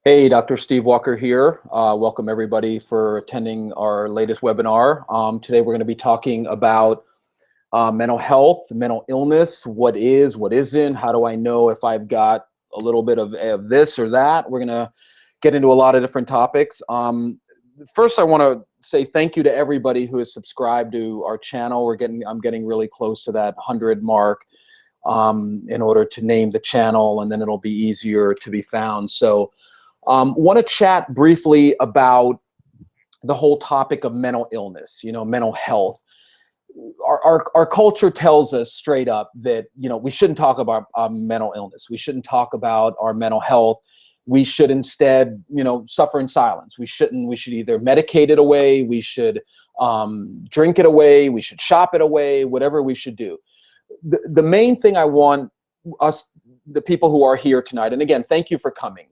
Hey, Dr. Steve Walker here. Welcome everybody for attending our latest webinar. Today we're going to be talking about mental health, mental illness, what is, what isn't, how do I know if I've got a little bit of this or that. We're going to get into a lot of different topics. First, I want to say thank you to everybody who has subscribed to our channel. I'm getting really close to that 100 mark in order to name the channel, and then it'll be easier to be found. So want to chat briefly about the whole topic of mental illness, mental health. Our culture tells us straight up that, we shouldn't talk about mental illness. We shouldn't talk about our mental health. We should instead, suffer in silence. We should either medicate it away. We should drink it away. We should shop it away, whatever we should do. The main thing I want us, the people who are here tonight, and again, thank you for coming.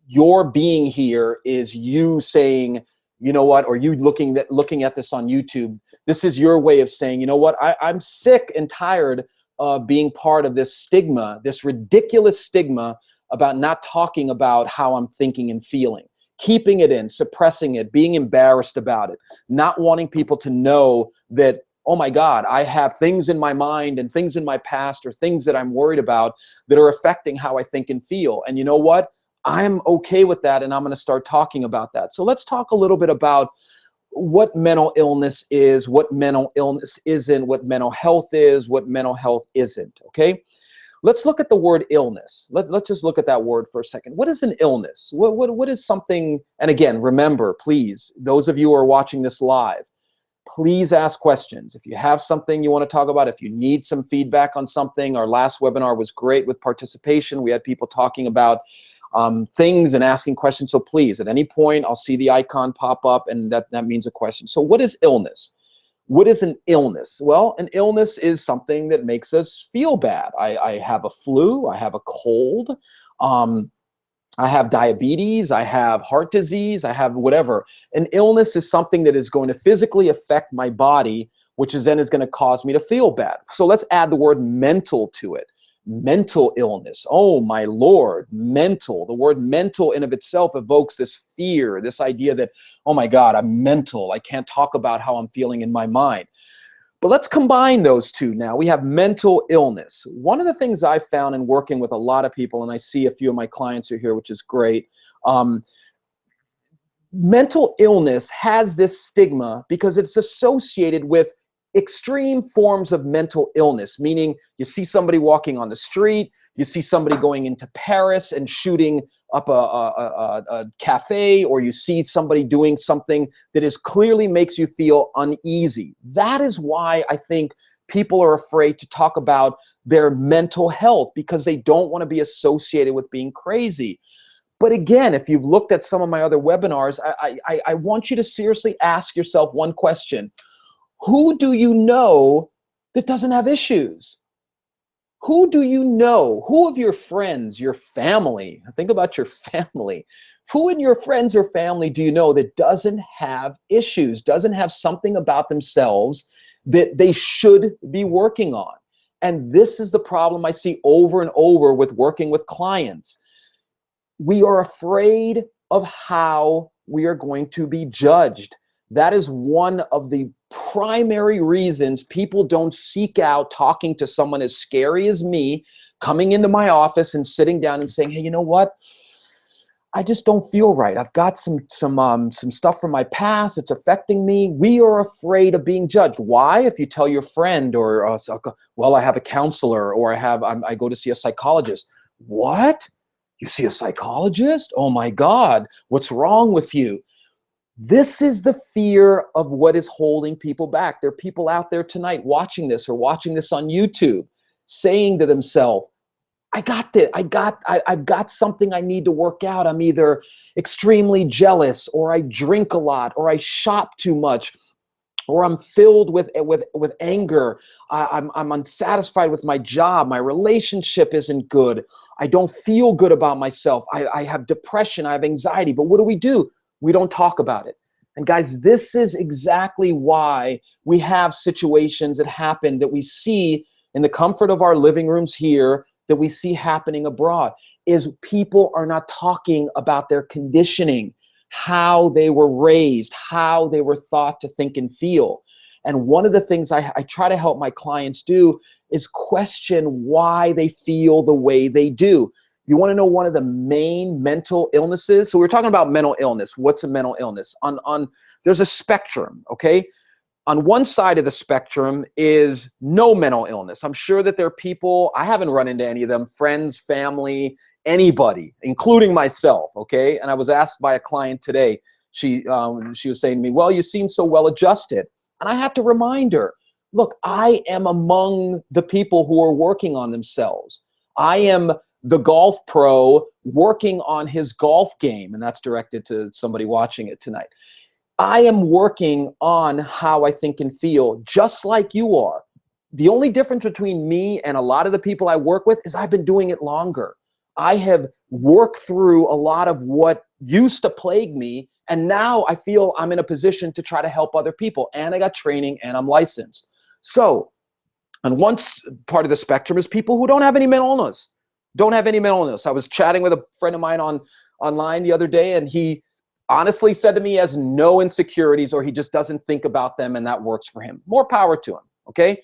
Your being here is you saying, you know what, or you looking at this on YouTube, this is your way of saying, you know what, I'm sick and tired of being part of this stigma, this ridiculous stigma about not talking about how I'm thinking and feeling, keeping it in, suppressing it, being embarrassed about it, not wanting people to know that, oh my God, I have things in my mind and things in my past or things that I'm worried about that are affecting how I think and feel. And you know what? I'm okay with that, and I'm going to start talking about that. So let's talk a little bit about what mental illness is, what mental illness isn't, what mental health is, what mental health isn't, okay? Let's look at the word illness. Let's just look at that word for a second. What is an illness? What is something, and again, remember, please, those of you who are watching this live, please ask questions. If you have something you want to talk about, if you need some feedback on something, our last webinar was great with participation. We had people talking about things and asking questions. So please, at any point, I'll see the icon pop up, and that means a question. So what is illness? What is an illness? Well, an illness is something that makes us feel bad. I have a flu, I have a cold, I have diabetes, I have heart disease, I have whatever. An illness is something that is going to physically affect my body, which is then going to cause me to feel bad. So let's add the word mental to it. Mental illness. Oh my Lord, mental. The word mental in of itself evokes this fear, this idea that, oh my God, I'm mental. I can't talk about how I'm feeling in my mind. But let's combine those two now. We have mental illness. One of the things I've found in working with a lot of people, and I see a few of my clients are here, which is great, mental illness has this stigma because it's associated with extreme forms of mental illness, meaning you see somebody walking on the street, you see somebody going into Paris and shooting up a cafe, or you see somebody doing something that is clearly makes you feel uneasy. That is why I think people are afraid to talk about their mental health, because they don't want to be associated with being crazy. But again, if you've looked at some of my other webinars, I want you to seriously ask yourself one question. Who do you know that doesn't have issues? Who do you know? Who of your friends, your family, think about your family. Who in your friends or family do you know that doesn't have issues, doesn't have something about themselves that they should be working on? And this is the problem I see over and over with working with clients. We are afraid of how we are going to be judged. That is one of the primary reasons people don't seek out talking to someone as scary as me, coming into my office and sitting down and saying, hey, you know what? I just don't feel right. I've got some stuff from my past. It's affecting me. We are afraid of being judged. Why? If you tell your friend or, well, I have a counselor, or I go to see a psychologist. What? You see a psychologist? Oh my God, what's wrong with you? This is the fear of what is holding people back. There are people out there tonight watching this or watching this on YouTube saying to themselves, I've got something I need to work out. I'm either extremely jealous, or I drink a lot, or I shop too much, or I'm filled with anger. I'm unsatisfied with my job. My relationship isn't good. I don't feel good about myself. I have depression. I have anxiety. But what do? We don't talk about it. And guys, this is exactly why we have situations that happen that we see in the comfort of our living rooms here that we see happening abroad is people are not talking about their conditioning, how they were raised, how they were thought to think and feel. And one of the things I try to help my clients do is question why they feel the way they do. You want to know one of the main mental illnesses? So we're talking about mental illness. What's a mental illness? There's a spectrum, okay? On one side of the spectrum is no mental illness. I'm sure that there are people, I haven't run into any of them, friends, family, anybody, including myself, okay? And I was asked by a client today, she was saying to me, well, you seem so well adjusted. And I had to remind her, look, I am among the people who are working on themselves. I am the golf pro working on his golf game, and that's directed to somebody watching it tonight. I am working on how I think and feel, just like you are. The only difference between me and a lot of the people I work with is I've been doing it longer. I have worked through a lot of what used to plague me, and now I feel I'm in a position to try to help other people, and I got training, and I'm licensed. So, on one part of the spectrum is people who don't have any mental illness. Don't have any mental illness. I was chatting with a friend of mine online the other day, and he honestly said to me he has no insecurities, or he just doesn't think about them, and that works for him. More power to him, okay?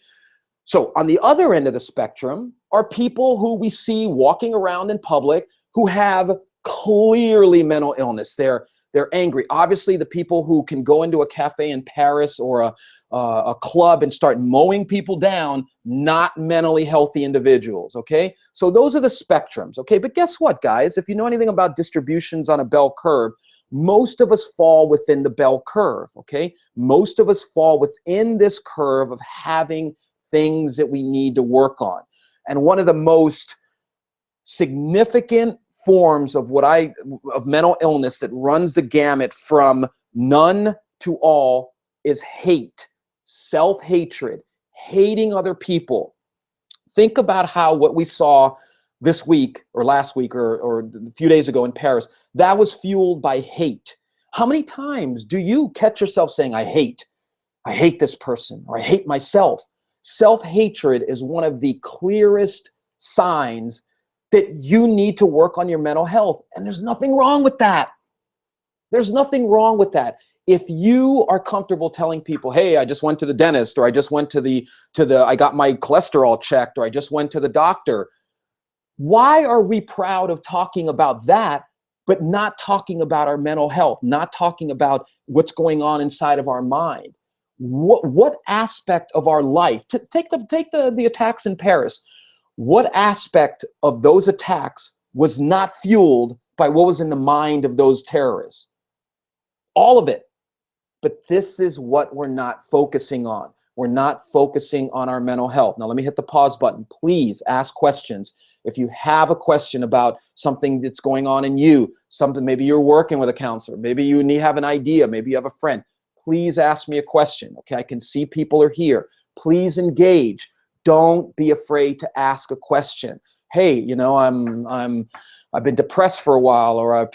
So on the other end of the spectrum are people who we see walking around in public who have clearly mental illness. They're angry. Obviously, the people who can go into a cafe in Paris or a club and start mowing people down, not mentally healthy individuals, okay? So those are the spectrums, okay? But guess what, guys? If you know anything about distributions on a bell curve, most of us fall within the bell curve, okay? Most of us fall within this curve of having things that we need to work on. And one of the most significant forms of mental illness that runs the gamut from none to all is hate, self-hatred, hating other people. Think about how what we saw this week or last week or a few days ago in Paris, that was fueled by hate. How many times do you catch yourself saying, I hate this person, or I hate myself? Self-hatred is one of the clearest signs that you need to work on your mental health. And there's nothing wrong with that. There's nothing wrong with that. If you are comfortable telling people, hey, I just went to the dentist, or I just went I got my cholesterol checked, or I just went to the doctor. Why are we proud of talking about that, but not talking about our mental health, not talking about what's going on inside of our mind? What aspect of our life, take the attacks in Paris, what aspect of those attacks was not fueled by what was in the mind of those terrorists? All of it. But this is what we're not focusing on. We're not focusing on our mental health. Now, let me hit the pause button. Please ask questions. If you have a question about something that's going on in you, something, maybe you're working with a counselor, maybe you have an idea, maybe you have a friend, please ask me a question, okay? I can see people are here. Please engage. Don't be afraid to ask a question. Hey, you know, I've been depressed for a while, or I've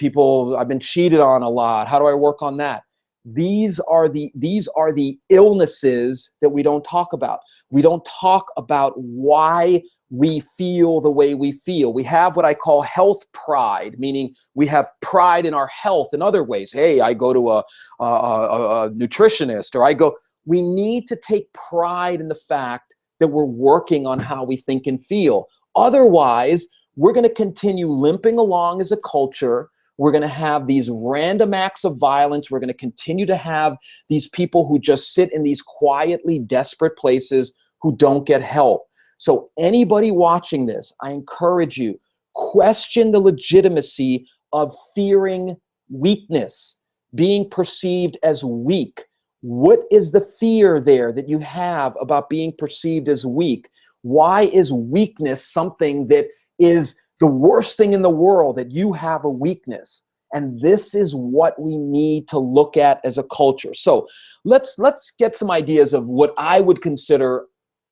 been cheated on a lot. How do I work on that? These are the illnesses that we don't talk about. We don't talk about why we feel the way we feel. We have what I call health pride, meaning we have pride in our health in other ways. Hey, I go to a nutritionist, or we need to take pride in the fact that we're working on how we think and feel. Otherwise, we're going to continue limping along as a culture. We're going to have these random acts of violence. We're going to continue to have these people who just sit in these quietly desperate places who don't get help. So anybody watching this, I encourage you, question the legitimacy of fearing weakness, being perceived as weak. What is the fear there that you have about being perceived as weak? Why is weakness something that is the worst thing in the world, that you have a weakness? And this is what we need to look at as a culture. So let's get some ideas of what I would consider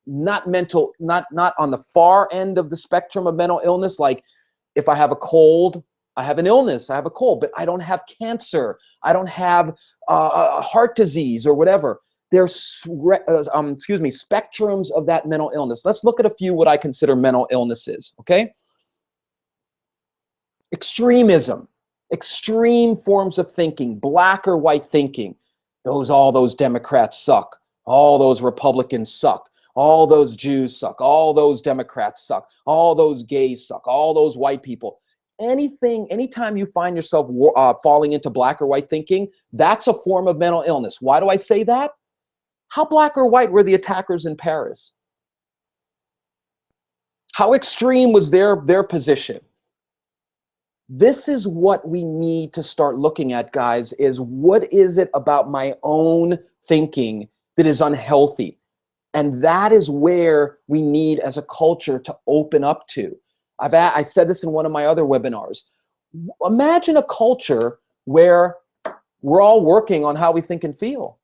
not on the far end of the spectrum of mental illness. Like if I have a cold, I have an illness, I have a cold, but I don't have cancer, I don't have heart disease or whatever. there's spectrums of that mental illness. Let's look at a few what I consider mental illnesses, okay? Extremism, extreme forms of thinking, black or white thinking. All those Democrats suck. All those Republicans suck. All those Jews suck. All those Democrats suck. All those gays suck. All those white people. Anytime you find yourself falling into black or white thinking, that's a form of mental illness. Why do I say that? How black or white were the attackers in Paris? How extreme was their position? This is what we need to start looking at, guys, is what is it about my own thinking that is unhealthy? And that is where we need as a culture to open up to. I said this in one of my other webinars. Imagine a culture where we're all working on how we think and feel.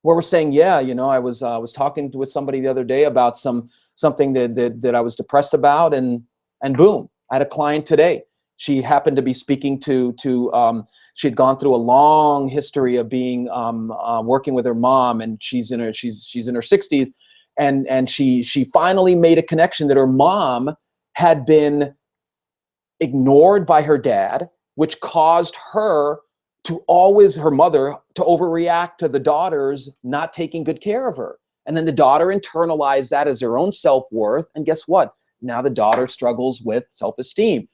Where we're saying, yeah, you know, I was talking with somebody the other day about something that I was depressed about, and boom, I had a client today. She happened to be speaking to she had gone through a long history of being working with her mom, and she's in her 60s, and she finally made a connection that her mom had been ignored by her dad, which caused her mother to overreact to the daughters not taking good care of her. And then the daughter internalized that as her own self-worth. And guess what? Now the daughter struggles with self-esteem.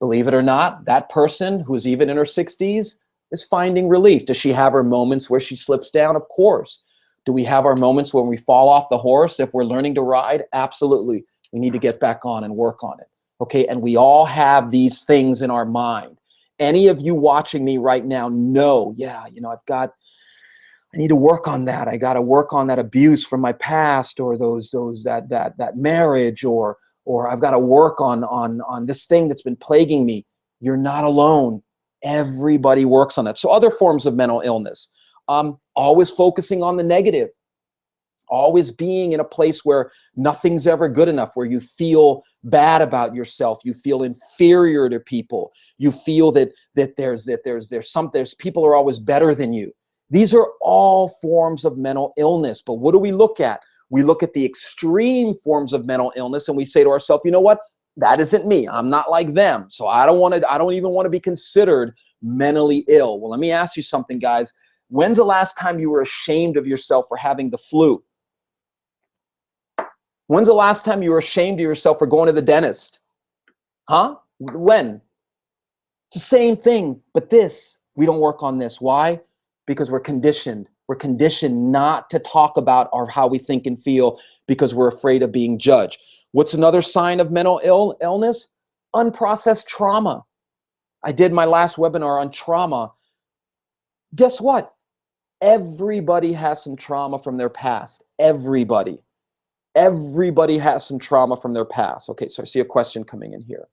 Believe it or not, that person who's even in her 60s is finding relief. Does she have her moments where she slips down? Of course. Do we have our moments when we fall off the horse if we're learning to ride? Absolutely. We need to get back on and work on it. Okay, and we all have these things in our mind. Any of you watching me right now know, yeah, you know, I need to work on that. I got to work on that abuse from my past, or that marriage, or I've got to work on this thing that's been plaguing me. You're not alone. Everybody works on that. So other forms of mental illness, always focusing on the negative, always being in a place where nothing's ever good enough, where you feel bad about yourself, you feel inferior to people, you feel that there's people are always better than you. These are all forms of mental illness. But what do we look at? We look at the extreme forms of mental illness, and we say to ourselves, you know what? That isn't me. I'm not like them. So I don't even want to be considered mentally ill. Well, let me ask you something, guys. When's the last time you were ashamed of yourself for having the flu? When's the last time you were ashamed of yourself for going to the dentist? Huh? When? It's the same thing, but we don't work on this. Why? Because we're conditioned. We're conditioned not to talk about how we think and feel because we're afraid of being judged. What's another sign of mental illness? Unprocessed trauma. I did my last webinar on trauma. Guess what? Everybody has some trauma from their past. Everybody. Everybody has some trauma from their past. Okay, so I see a question coming in here.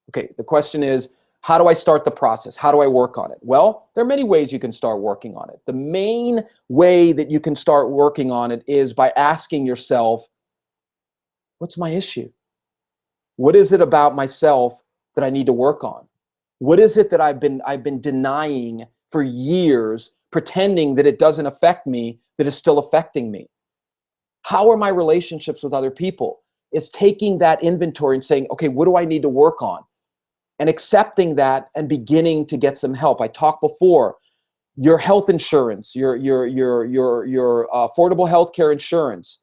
Okay, the question is, how do I start the process? How do I work on it? Well, there are many ways you can start working on it. The main way that you can start working on it is by asking yourself, what's my issue? What is it about myself that I need to work on? What is it that I've been denying for years, pretending that it doesn't affect me, that is still affecting me? How are my relationships with other people? It's taking that inventory and saying, okay, what do I need to work on? And accepting that and beginning to get some help. I talked before, your health insurance, your affordable health care insurance.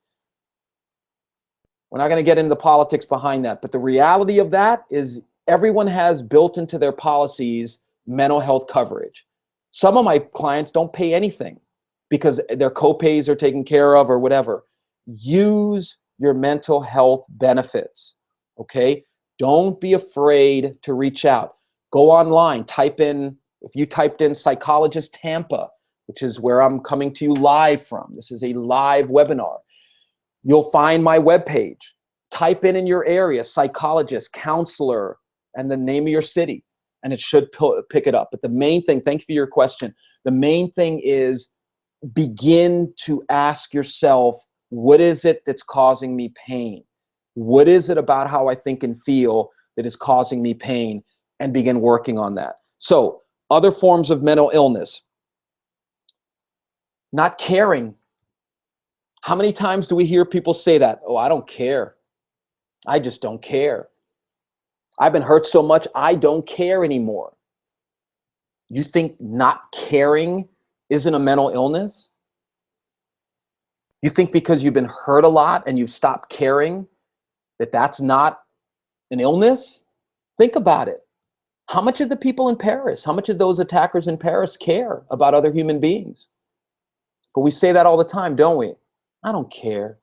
We're not going to get into the politics behind that, but the reality of that is everyone has built into their policies mental health coverage. Some of my clients don't pay anything because their co-pays are taken care of or whatever. Use your mental health benefits, okay? Don't be afraid to reach out. Go online, if you typed in Psychologist Tampa, which is where I'm coming to you live from. This is a live webinar. You'll find my webpage. Type in your area, psychologist, counselor, and the name of your city, and it should pick it up. But the main thing, thank you for your question, the main thing is begin to ask yourself, what is it that's causing me pain? What is it about how I think and feel that is causing me pain? And begin working on that. So, other forms of mental illness. Not caring. How many times do we hear people say that? Oh, I don't care. I just don't care. I've been hurt so much, I don't care anymore. You think not caring isn't a mental illness? You think because you've been hurt a lot and you've stopped caring that that's not an illness? Think about it. How much of the people in Paris, how much of those attackers in Paris care about other human beings? But we say that all the time, don't we? I don't care.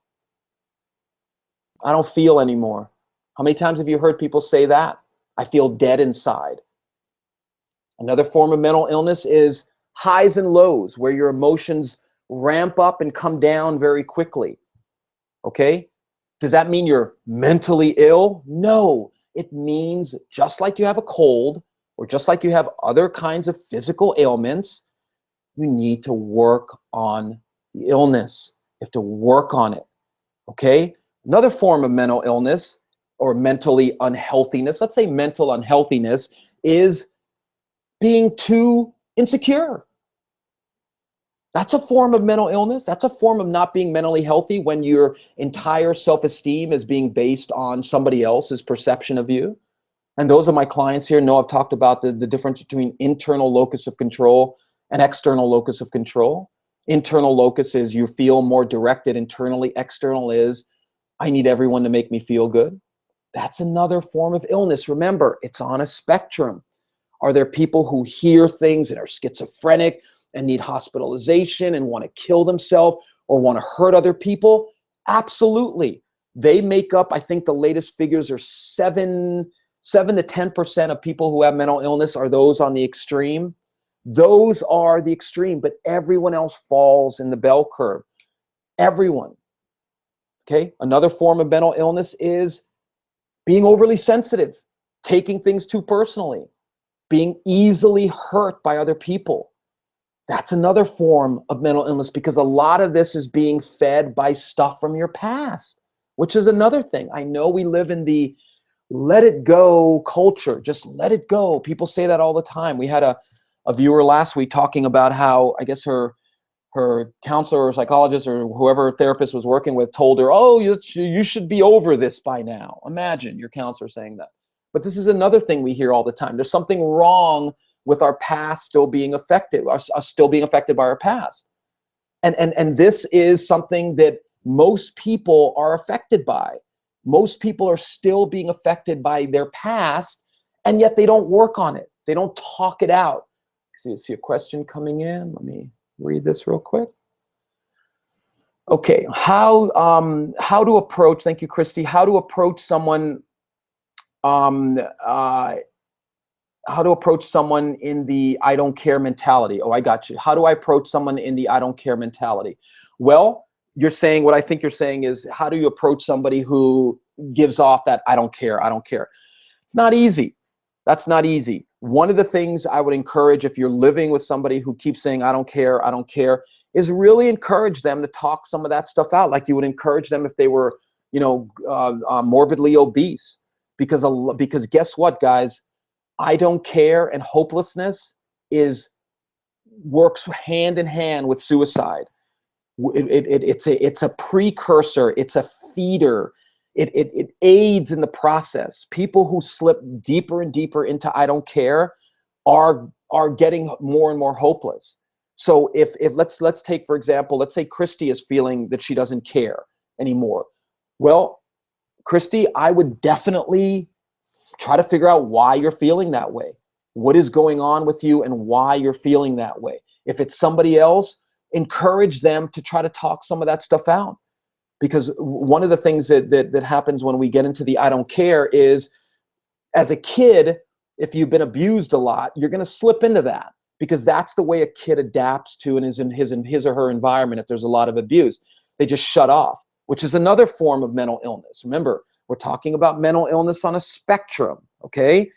I don't feel anymore. How many times have you heard people say that? I feel dead inside. Another form of mental illness is highs and lows, where your emotions ramp up and come down very quickly. Okay? Does that mean you're mentally ill? No. It means just like you have a cold or just like you have other kinds of physical ailments, you need to work on the illness. You have to work on it. Okay? Another form of mental illness or mentally unhealthiness, let's say mental unhealthiness, is being too insecure. That's a form of mental illness. That's a form of not being mentally healthy when your entire self-esteem is being based on somebody else's perception of you. And those are my clients here. Know I've talked about the difference between internal locus of control and external locus of control. Internal locus is you feel more directed internally. External is I need everyone to make me feel good. That's another form of illness. Remember, it's on a spectrum. Are there people who hear things and are schizophrenic and need hospitalization and want to kill themselves or want to hurt other people? Absolutely. They make up, I think the latest figures are 7 to 10% of people who have mental illness are those on the extreme. Those are the extreme, but everyone else falls in the bell curve. Everyone. Okay? Another form of mental illness is being overly sensitive, taking things too personally, being easily hurt by other people. That's another form of mental illness because a lot of this is being fed by stuff from your past, which is another thing. I know we live in the let it go culture. Just let it go. People say that all the time. We had a viewer last week talking about how, I guess her counselor or psychologist or whoever therapist was working with told her, oh, you should be over this by now. Imagine your counselor saying that. But this is another thing we hear all the time. There's something wrong with our past still being affected, us still being affected by our past. And this is something that most people are affected by. Most people are still being affected by their past, and yet they don't work on it. They don't talk it out. See a question coming in. Let me read this real quick. Okay, how to approach, thank you, Christy, how to approach someone how to approach someone in the I don't care mentality. Oh, I got you. How do I approach someone in the I don't care mentality? Well, you're saying, what I think you're saying is, how do you approach somebody who gives off that I don't care, I don't care? It's not easy. That's not easy. One of the things I would encourage if you're living with somebody who keeps saying I don't care, is really encourage them to talk some of that stuff out, like you would encourage them if they were, morbidly obese. Because guess what, guys? I don't care and hopelessness works hand in hand with suicide. It's a precursor. It's a feeder. It aids in the process. People who slip deeper and deeper into I don't care are getting more and more hopeless. So if let's take, for example, let's say Christy is feeling that she doesn't care anymore. Well, Christy, I would definitely try to figure out why you're feeling that way. What is going on with you and why you're feeling that way? If it's somebody else, encourage them to try to talk some of that stuff out. Because one of the things that happens when we get into the I don't care is, as a kid, if you've been abused a lot, you're going to slip into that, because that's the way a kid adapts to and is in his or her environment. If there's a lot of abuse, they just shut off, which is another form of mental illness. Remember, we're talking about mental illness on a spectrum, okay?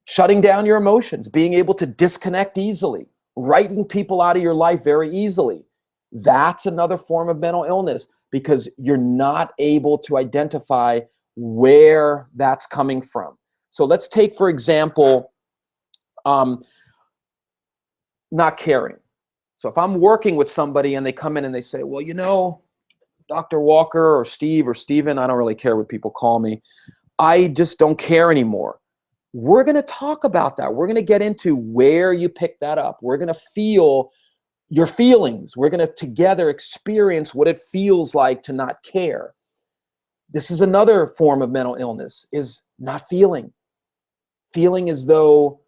Shutting down your emotions, being able to disconnect easily, writing people out of your life very easily. That's another form of mental illness, because you're not able to identify where that's coming from. So let's take, for example, not caring. So if I'm working with somebody and they come in and they say, well, you know, Dr. Walker or Steve or Steven, I don't really care what people call me, I just don't care anymore. We're going to talk about that. We're going to get into where you pick that up. We're going to feel your feelings. We're going to together experience what it feels like to not care. This is another form of mental illness, is not feeling. Feeling as though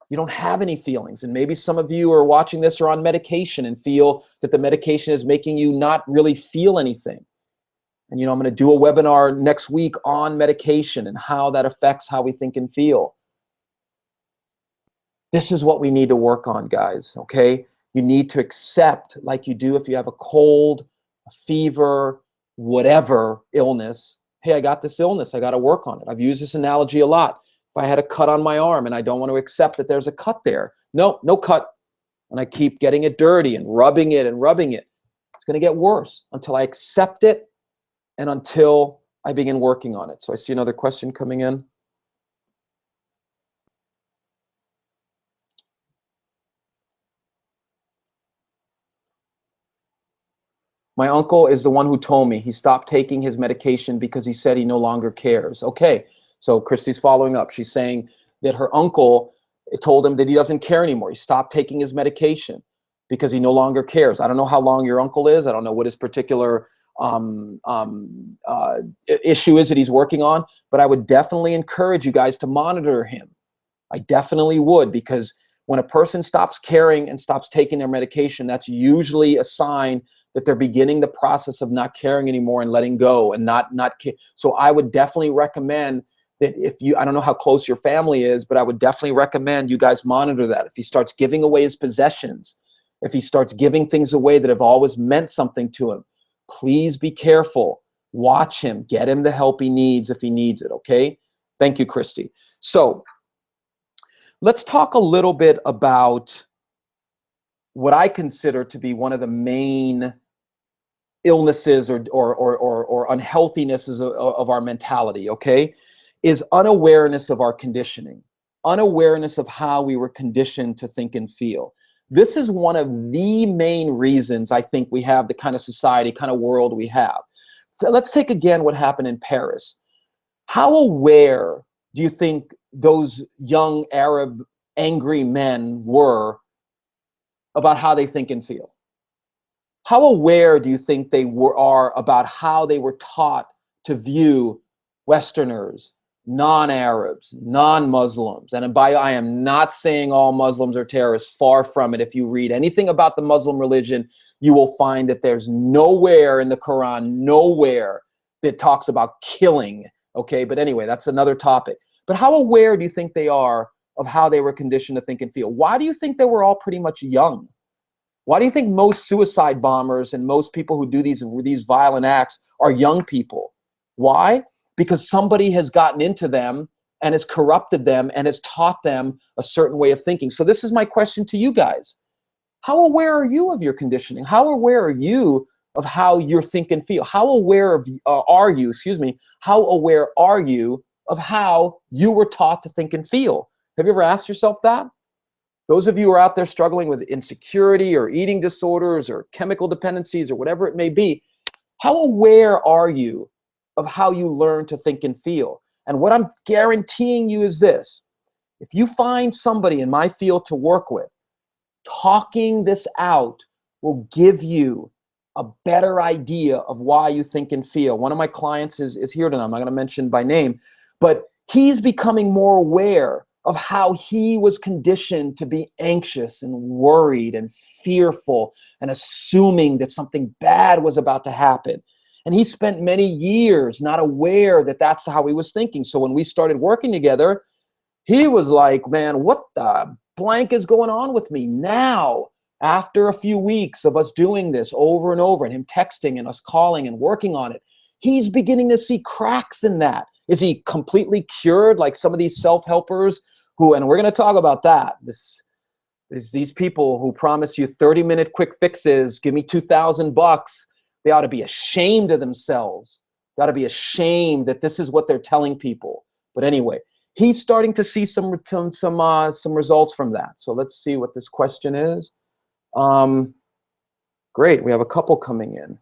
you don't have any feelings. And maybe some of you are watching this or on medication and feel that the medication is making you not really feel anything. And, you know, I'm going to do a webinar next week on medication and how that affects how we think and feel. This is what we need to work on, guys, okay? You need to accept, like you do if you have a cold, a fever, whatever illness. Hey, I got this illness. I got to work on it. I've used this analogy a lot. If I had a cut on my arm and I don't want to accept that there's a cut there, no cut. And I keep getting it dirty and rubbing it, it's going to get worse until I accept it and until I begin working on it. So I see another question coming in. My uncle is the one who told me he stopped taking his medication because he said he no longer cares. Okay, so Christy's following up. She's saying that her uncle told him that he doesn't care anymore. He stopped taking his medication because he no longer cares. I don't know how long your uncle is. I don't know what his particular issue is that he's working on, but I would definitely encourage you guys to monitor him. I definitely would, because when a person stops caring and stops taking their medication, that's usually a sign that they're beginning the process of not caring anymore and letting go and not care. So I would definitely recommend that if you, I don't know how close your family is, but I would definitely recommend you guys monitor that. If he starts giving away his possessions, if he starts giving things away that have always meant something to him, please be careful. Watch him, get him the help he needs if he needs it, okay? Thank you, Christy. So let's talk a little bit about what I consider to be one of the main illnesses or unhealthinesses of our mentality, okay, is unawareness of our conditioning, unawareness of how we were conditioned to think and feel. This is one of the main reasons I think we have the kind of society, kind of world we have. So let's take again what happened in Paris. How aware do you think those young Arab angry men were about how they think and feel? How aware do you think they are about how they were taught to view Westerners, non-Arabs, non-Muslims? And by I am not saying all Muslims are terrorists, far from it. If you read anything about the Muslim religion, you will find that there's nowhere in the Quran, nowhere that talks about killing, okay? But anyway, that's another topic. But how aware do you think they are of how they were conditioned to think and feel? Why do you think they were all pretty much young? Why do you think most suicide bombers and most people who do these violent acts are young people? Why? Because somebody has gotten into them and has corrupted them and has taught them a certain way of thinking. So this is my question to you guys. How aware are you of your conditioning? How aware are you of how you think and feel? How aware are you of how you were taught to think and feel? Have you ever asked yourself that? Those of you who are out there struggling with insecurity or eating disorders or chemical dependencies or whatever it may be, how aware are you of how you learn to think and feel? And what I'm guaranteeing you is this: if you find somebody in my field to work with, talking this out will give you a better idea of why you think and feel. One of my clients is here tonight. I'm not going to mention by name, but he's becoming more aware of how he was conditioned to be anxious and worried and fearful and assuming that something bad was about to happen. And he spent many years not aware that that's how he was thinking. So when we started working together, he was like, man, what the blank is going on with me now? After a few weeks of us doing this over and over and him texting and us calling and working on it, he's beginning to see cracks in that. Is he completely cured like some of these self-helpers who, and we're going to talk about that, these people who promise you 30-minute quick fixes, give me $2,000, they ought to be ashamed of themselves. They ought to be ashamed that this is what they're telling people. But anyway, he's starting to see some results from that. So let's see what this question is. Um, Great. We have a couple coming in.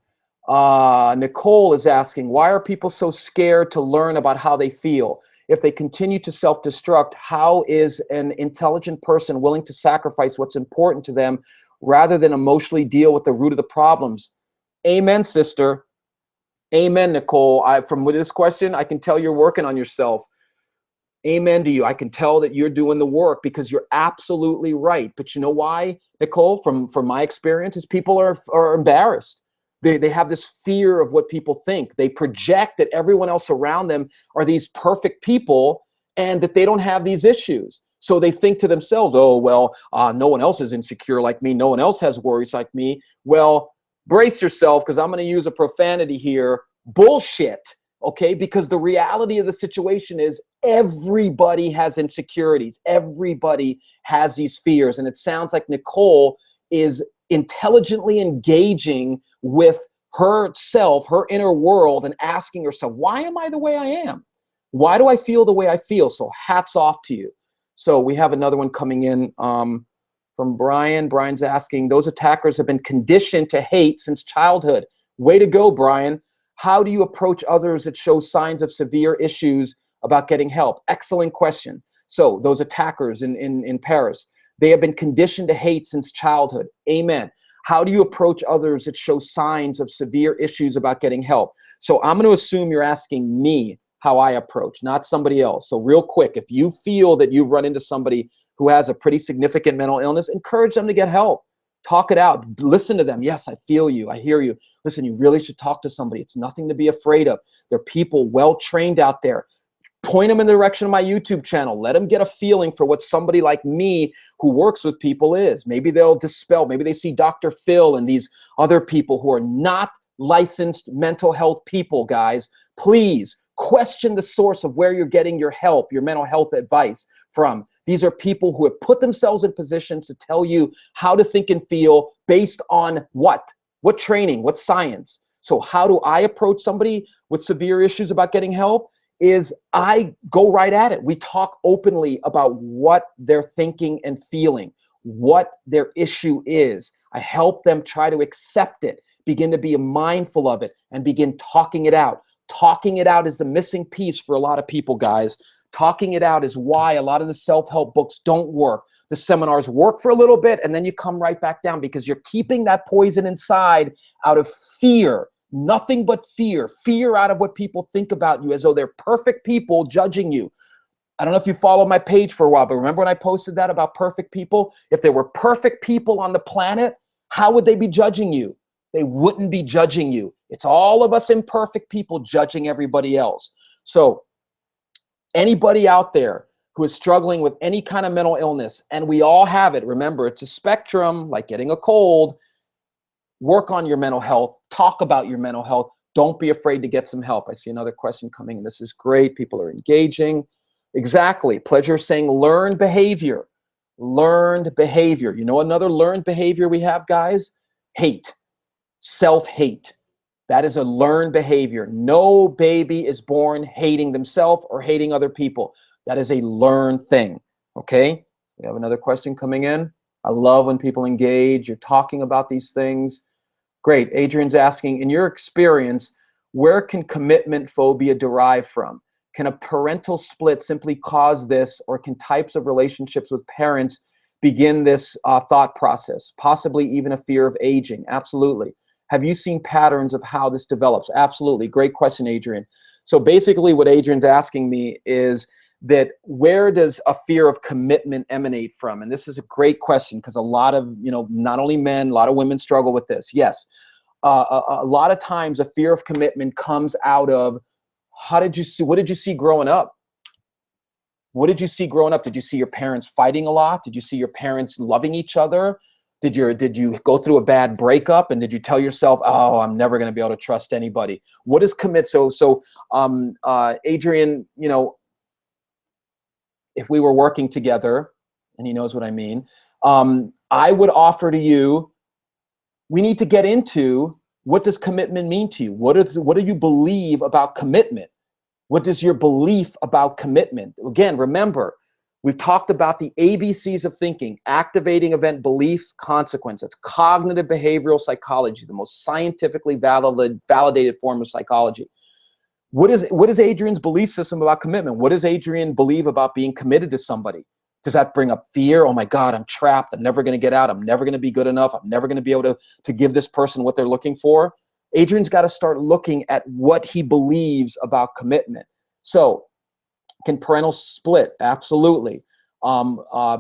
Nicole is asking, why are people so scared to learn about how they feel? If they continue to self-destruct, how is an intelligent person willing to sacrifice what's important to them rather than emotionally deal with the root of the problems? Amen, sister. Amen, Nicole. From this question, I can tell you're working on yourself. Amen to you. I can tell that you're doing the work because you're absolutely right. But you know why, Nicole? From my experience, is people are embarrassed. They have this fear of what people think. They project that everyone else around them are these perfect people and that they don't have these issues. So they think to themselves, oh, well, no one else is insecure like me. No one else has worries like me. Well, brace yourself, because I'm going to use a profanity here. Bullshit. Okay, because the reality of the situation is everybody has insecurities. Everybody has these fears. And it sounds like Nicole is intelligently engaging with herself, her inner world, and asking herself, why am I the way I am? Why do I feel the way I feel? So hats off to you. So we have another one coming in from Brian. Brian's asking, those attackers have been conditioned to hate since childhood. Way to go, Brian. How do you approach others that show signs of severe issues about getting help? Excellent question. So those attackers in Paris, they have been conditioned to hate since childhood. Amen. How do you approach others that show signs of severe issues about getting help? So I'm going to assume you're asking me how I approach, not somebody else. So real quick, if you feel that you've run into somebody who has a pretty significant mental illness, encourage them to get help. Talk it out. Listen to them. Yes, I feel you. I hear you. Listen, you really should talk to somebody. It's nothing to be afraid of. There are people well-trained out there. Point them in the direction of my YouTube channel. Let them get a feeling for what somebody like me who works with people is. Maybe they'll dispel. Maybe they see Dr. Phil and these other people who are not licensed mental health people, guys. Please question the source of where you're getting your help, your mental health advice from. These are people who have put themselves in positions to tell you how to think and feel based on what? What training? What science? So how do I approach somebody with severe issues about getting help? Is I go right at it. We talk openly about what they're thinking and feeling, what their issue is. I help them try to accept it, begin to be mindful of it, and begin talking it out. Talking it out is the missing piece for a lot of people, guys. Talking it out is why a lot of the self-help books don't work. The seminars work for a little bit, and then you come right back down because you're keeping that poison inside out of fear. Nothing but fear. Fear out of what people think about you as though they're perfect people judging you. I don't know if you followed my page for a while, but remember when I posted that about perfect people? If there were perfect people on the planet, how would they be judging you? They wouldn't be judging you. It's all of us imperfect people judging everybody else. So anybody out there who is struggling with any kind of mental illness, and we all have it, remember, it's a spectrum, like getting a cold. Work on your mental health. Talk about your mental health. Don't be afraid to get some help. I see another question coming in. This is great. People are engaging. Exactly. Pleasure is saying learned behavior. Learned behavior. You know another learned behavior we have, guys? Hate. Self-hate. That is a learned behavior. No baby is born hating themselves or hating other people. That is a learned thing. Okay? We have another question coming in. I love when people engage. You're talking about these things. Great. Adrian's asking, in your experience, where can commitment phobia derive from? Can a parental split simply cause this, or can types of relationships with parents begin this thought process? Possibly even a fear of aging. Absolutely. Have you seen patterns of how this develops? Absolutely. Great question, Adrian. So basically what Adrian's asking me is that where does a fear of commitment emanate from? And this is a great question because a lot of, not only men, a lot of women struggle with this. Yes. A lot of times a fear of commitment comes out of, what did you see growing up? What did you see growing up? Did you see your parents fighting a lot? Did you see your parents loving each other? Did you go through a bad breakup and did you tell yourself, oh, I'm never going to be able to trust anybody? What is commit? So Adrian, if we were working together, and he knows what I mean, I would offer to you, we need to get into, what does commitment mean to you? What do you believe about commitment? What is your belief about commitment? Again, remember, We've talked about the ABCs of thinking: activating event, belief, consequence. That's cognitive behavioral psychology, the most scientifically validated form of psychology. What is Adrian's belief system about commitment? What does Adrian believe about being committed to somebody? Does that bring up fear? Oh my God, I'm trapped. I'm never going to get out. I'm never going to be good enough. I'm never going to be able to give this person what they're looking for. Adrian's got to start looking at what he believes about commitment. So, can parental split? Absolutely.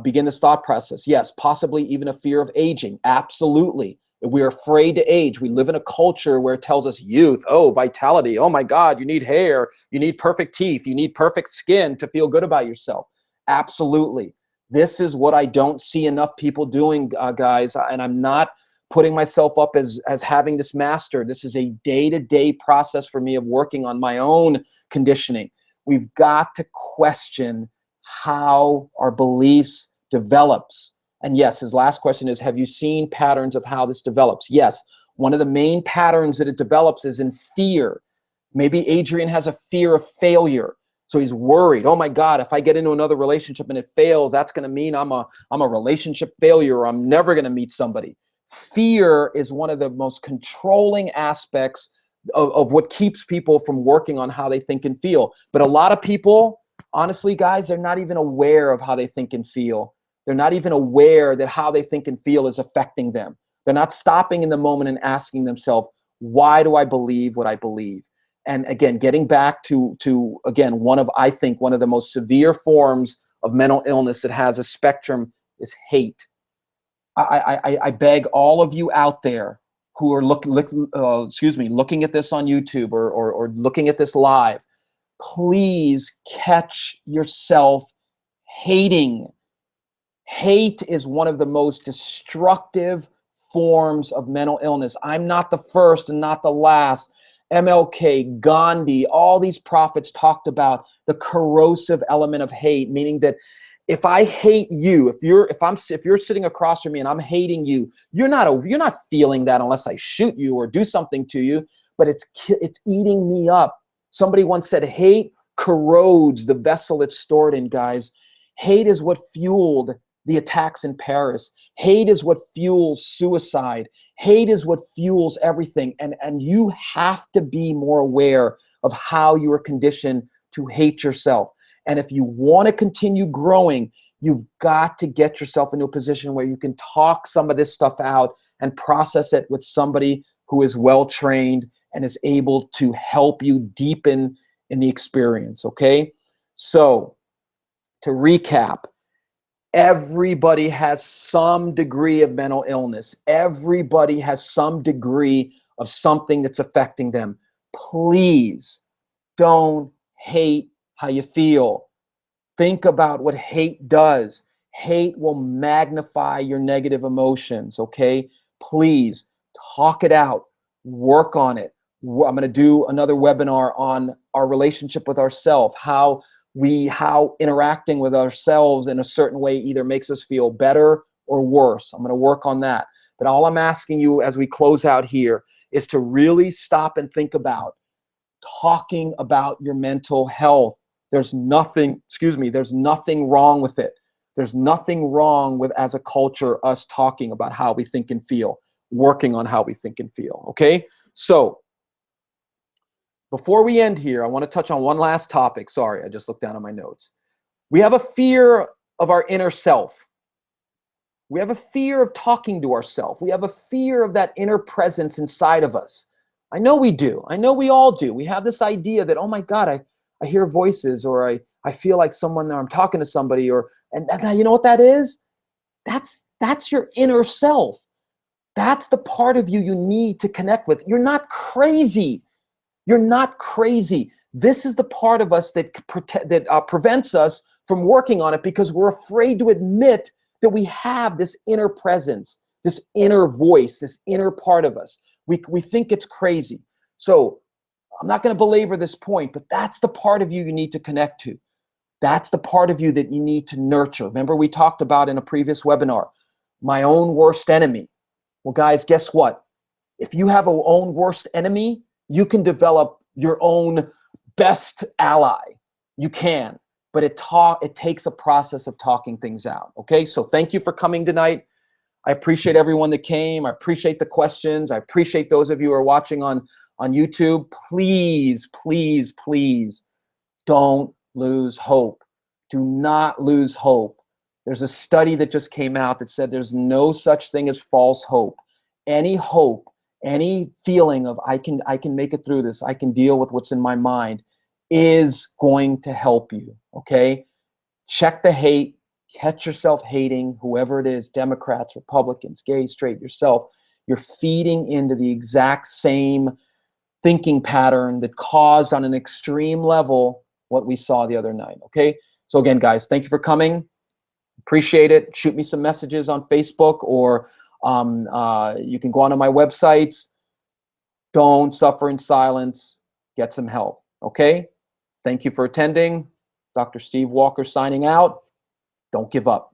Begin this thought process? Yes. Possibly even a fear of aging? Absolutely. If we're afraid to age, we live in a culture where it tells us youth, oh, vitality, oh my God, you need hair, you need perfect teeth, you need perfect skin to feel good about yourself. Absolutely. This is what I don't see enough people doing, guys, and I'm not putting myself up as having this mastered. This is a day-to-day process for me of working on my own conditioning. We've got to question how our beliefs develops. And yes, his last question is, have you seen patterns of how this develops? Yes. One of the main patterns that it develops is in fear. Maybe Adrian has a fear of failure. So he's worried, oh my God, if I get into another relationship and it fails, that's going to mean I'm a relationship failure, or I'm never going to meet somebody. Fear is one of the most controlling aspects of what keeps people from working on how they think and feel. But a lot of people, honestly, guys, they're not even aware of how they think and feel. They're not even aware that how they think and feel is affecting them. They're not stopping in the moment and asking themselves, why do I believe what I believe? And again, getting back to again, I think one of the most severe forms of mental illness that has a spectrum is hate. I beg all of you out there who are looking at this on YouTube or looking at this live, please catch yourself hating. Hate is one of the most destructive forms of mental illness. I'm not the first and not the last. MLK, Gandhi, all these prophets talked about the corrosive element of hate, meaning that if I hate you, if you're sitting across from me and I'm hating you, you're not feeling that unless I shoot you or do something to you, but it's eating me up. Somebody once said hate corrodes the vessel it's stored in, guys. Hate is what fueled the attacks in Paris. Hate is what fuels suicide. Hate is what fuels everything. And you have to be more aware of how you are conditioned to hate yourself. And if you want to continue growing, you've got to get yourself into a position where you can talk some of this stuff out and process it with somebody who is well-trained and is able to help you deepen in the experience, okay? So, to recap, everybody has some degree of mental illness. Everybody has some degree of something that's affecting them. Please don't hate how you feel. Think about what hate does. Hate will magnify your negative emotions, okay? Please talk it out, work on it. I'm going to do another webinar on our relationship with ourselves, how interacting with ourselves in a certain way either makes us feel better or worse. I'm going to work on that. But all I'm asking you as we close out here is to really stop and think about talking about your mental health. There's nothing wrong with it. There's nothing wrong with, as a culture, us talking about how we think and feel, working on how we think and feel, okay? So, before we end here, I want to touch on one last topic. Sorry, I just looked down at my notes. We have a fear of our inner self. We have a fear of talking to ourselves. We have a fear of that inner presence inside of us. I know we do. I know we all do. We have this idea that, oh my God, I hear voices, or I feel like someone, or I'm talking to somebody, and you know what that is? That's your inner self. That's the part of you need to connect with. You're not crazy. You're not crazy. This is the part of us that prevents us from working on it, because we're afraid to admit that we have this inner presence, this inner voice, this inner part of us. We think it's crazy. So I'm not going to belabor this point, but that's the part of you need to connect to. That's the part of you that you need to nurture. Remember, we talked about in a previous webinar, my own worst enemy. Well, guys, guess what? If you have an own worst enemy, you can develop your own best ally. You can. but it takes a process of talking things out. Okay, so thank you for coming tonight. I appreciate everyone that came. I appreciate the questions. I appreciate those of you who are watching on YouTube. Please, please, please don't lose hope. Do not lose hope. There's a study that just came out that said there's no such thing as false hope. Any hope, any feeling of I can make it through this, I can deal with what's in my mind, is going to help you, okay? Check the hate. Catch yourself hating whoever it is, Democrats, Republicans, gay, straight, yourself. You're feeding into the exact same thinking pattern that caused on an extreme level what we saw the other night, okay? So again, guys, thank you for coming. Appreciate it. Shoot me some messages on Facebook, or you can go onto my websites. Don't suffer in silence. Get some help, okay? Thank you for attending. Dr. Steve Walker signing out. Don't give up.